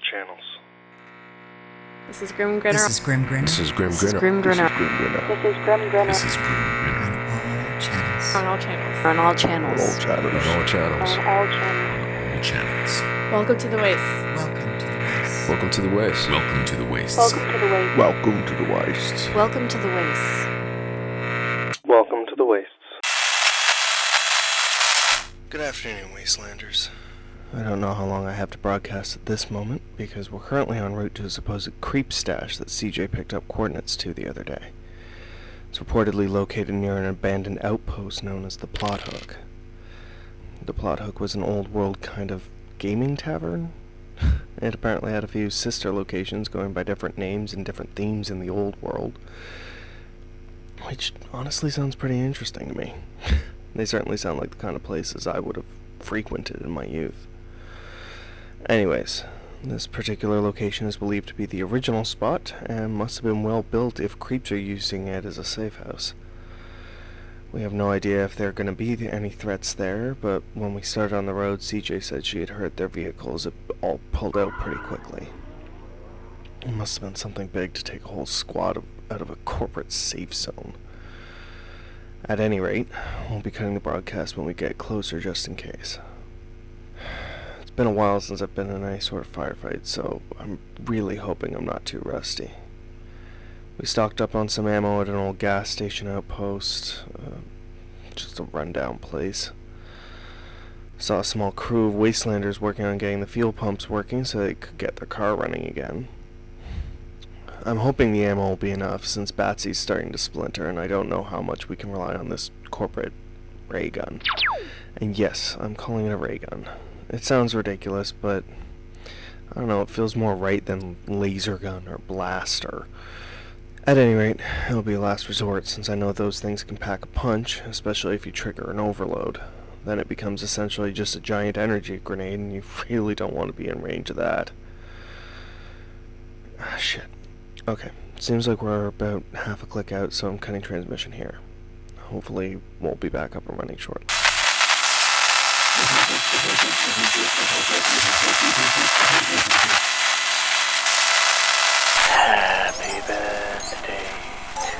channels. This is Grimm Grinner. This is Grimm Grinner. This is Grimm This is Grinner. Grimm Grinner. This is Grimm Grinner. This is Grimm Grinner. On all channels. On all channels. On all channels. On all channels. All channels. Welcome to the Waste. Welcome to the Waste. Welcome to the Waste. Welcome to the Waste. Welcome to the Waste. Welcome to the Waste. Welcome to the Waste. Welcome to the Wastes. Good afternoon, Wastelanders. I don't know how long I have to broadcast at this moment, because we're currently en route to a supposed creep stash that CJ picked up coordinates to the other day. It's reportedly located near an abandoned outpost known as the Plot Hook. The Plot Hook was an old world kind of gaming tavern. It apparently had a few sister locations going by different names and different themes in the old world, which honestly sounds pretty interesting to me. They certainly sound like the kind of places I would have frequented in my youth. Anyways, this particular location is believed to be the original spot, and must have been well built if creeps are using it as a safe house. We have no idea if there are going to be any threats there, but when we started on the road, CJ said she had heard their vehicles had all pulled out pretty quickly. It must have been something big to take a whole squad out of a corporate safe zone. At any rate, we'll be cutting the broadcast when we get closer just in case. It's been a while since I've been in any sort of firefight, so I'm really hoping I'm not too rusty. We stocked up on some ammo at an old gas station outpost, just a rundown place. Saw a small crew of Wastelanders working on getting the fuel pumps working so they could get their car running again. I'm hoping the ammo will be enough since Batsy's starting to splinter and I don't know how much we can rely on this corporate ray gun. And yes, I'm calling it a ray gun. It sounds ridiculous, but I don't know, it feels more right than laser gun or blaster. At any rate, it'll be a last resort since I know those things can pack a punch, especially if you trigger an overload. Then it becomes essentially just a giant energy grenade and you really don't want to be in range of that. Ah, shit. Okay, seems like we're about half a click out, so I'm cutting transmission here. Hopefully we'll be back up and running shortly. Happy birthday to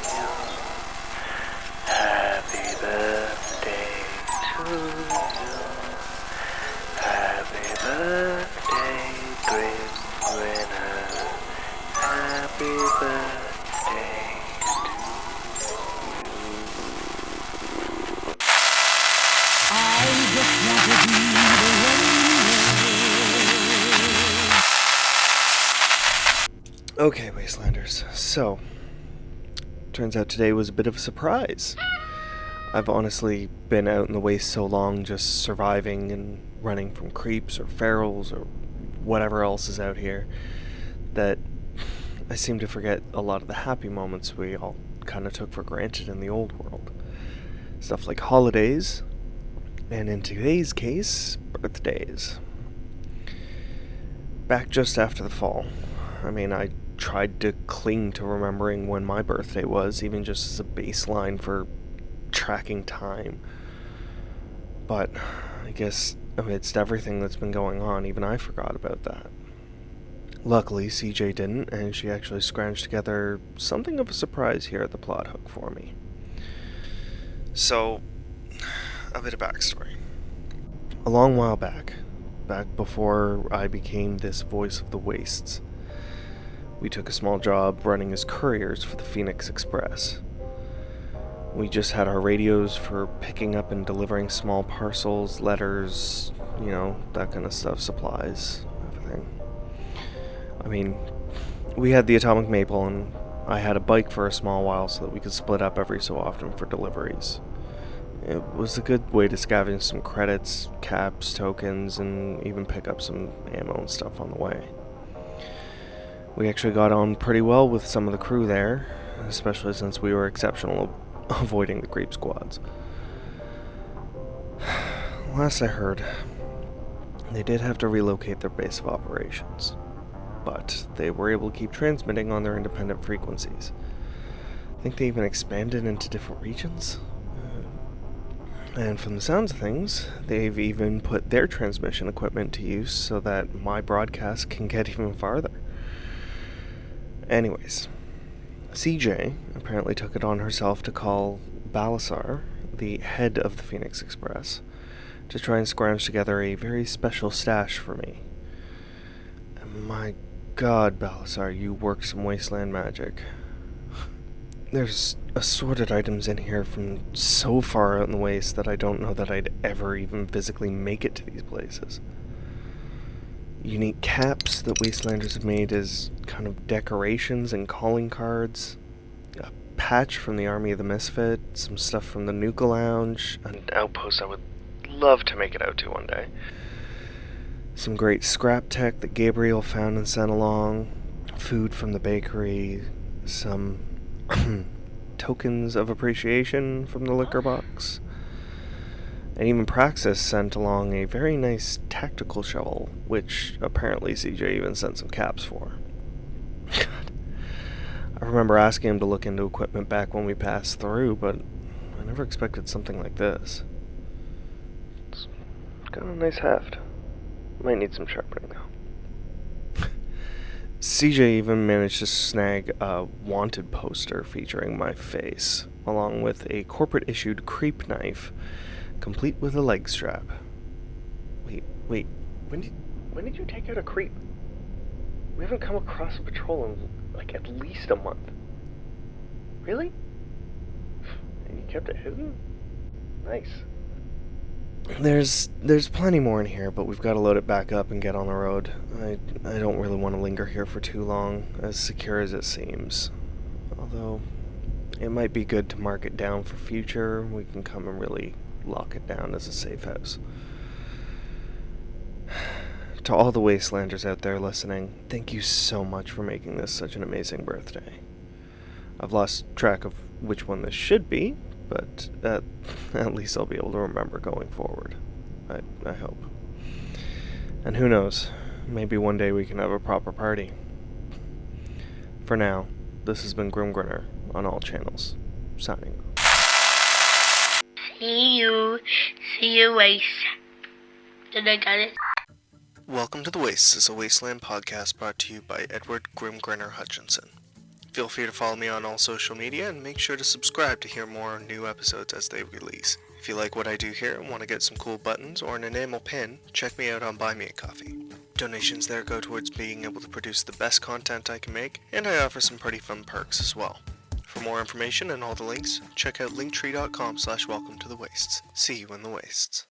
you. Happy birthday to you. Happy birthday, Grimm Grinner. Happy birthday to you. I just want to be the Okay, Wastelanders, so, turns out today was a bit of a surprise. I've honestly been out in the waste so long just surviving and running from creeps or ferals or whatever else is out here that I seem to forget a lot of the happy moments we all kind of took for granted in the old world. Stuff like holidays, and in today's case, birthdays. Back just after the fall. I mean, I tried to cling to remembering when my birthday was, even just as a baseline for tracking time. But I guess amidst everything that's been going on, even I forgot about that. Luckily, CJ didn't, and she actually scrounged together something of a surprise here at the Plot Hook for me. So, a bit of backstory. A long while back before I became this voice of the wastes, we took a small job running as couriers for the Phoenix Express. We just had our radios for picking up and delivering small parcels, letters, you know, that kind of stuff, supplies, everything. I mean, we had the Atomic Maple, and I had a bike for a small while so that we could split up every so often for deliveries. It was a good way to scavenge some credits, caps, tokens, and even pick up some ammo and stuff on the way. We actually got on pretty well with some of the crew there, especially since we were exceptional at avoiding the creep squads. Last I heard, they did have to relocate their base of operations, but they were able to keep transmitting on their independent frequencies. I think they even expanded into different regions. And from the sounds of things, they've even put their transmission equipment to use so that my broadcast can get even farther. Anyways, CJ apparently took it on herself to call Balasar, the head of the Phoenix Express, to try and scrounge together a very special stash for me. And my god, Balasar, you worked some wasteland magic. There's assorted items in here from so far out in the waste that I don't know that I'd ever even physically make it to these places. Unique caps that Wastelanders have made as kind of decorations and calling cards. A patch from the Army of the Misfit, some stuff from the Nuka Lounge, an outpost I would love to make it out to one day. Some great scrap tech that Gabriel found and sent along, food from the bakery, some tokens of appreciation from the liquor box, and even Praxis sent along a very nice tactical shovel, which apparently CJ even sent some caps for. God. I remember asking him to look into equipment back when we passed through, but I never expected something like this. It's got a nice heft. Might need some sharpening though. CJ even managed to snag a wanted poster featuring my face, along with a corporate-issued C.R.E.E.P knife, complete with a leg strap. Wait, when did you take out a C.R.E.E.P? We haven't come across a patrol in, like, at least a month. Really? And you kept it hidden? Nice. There's plenty more in here, but we've got to load it back up and get on the road. I don't really want to linger here for too long, as secure as it seems. Although, it might be good to mark it down for future. We can come and really lock it down as a safe house. To all the Wastelanders out there listening, thank you so much for making this such an amazing birthday. I've lost track of which one this should be, but at least I'll be able to remember going forward. I hope. And who knows, maybe one day we can have a proper party. For now, this has been Grimm Grinner on all channels, signing off. See you, Waste. Did I get it? Welcome to The Wastes is a Wasteland podcast brought to you by Edward Grimm Grinner Hutchinson. Feel free to follow me on all social media and make sure to subscribe to hear more new episodes as they release. If you like what I do here and want to get some cool buttons or an enamel pin, check me out on Buy Me a Coffee. Donations there go towards being able to produce the best content I can make, and I offer some pretty fun perks as well. For more information and all the links, check out linktree.com/welcome to the wastes. See you in the wastes.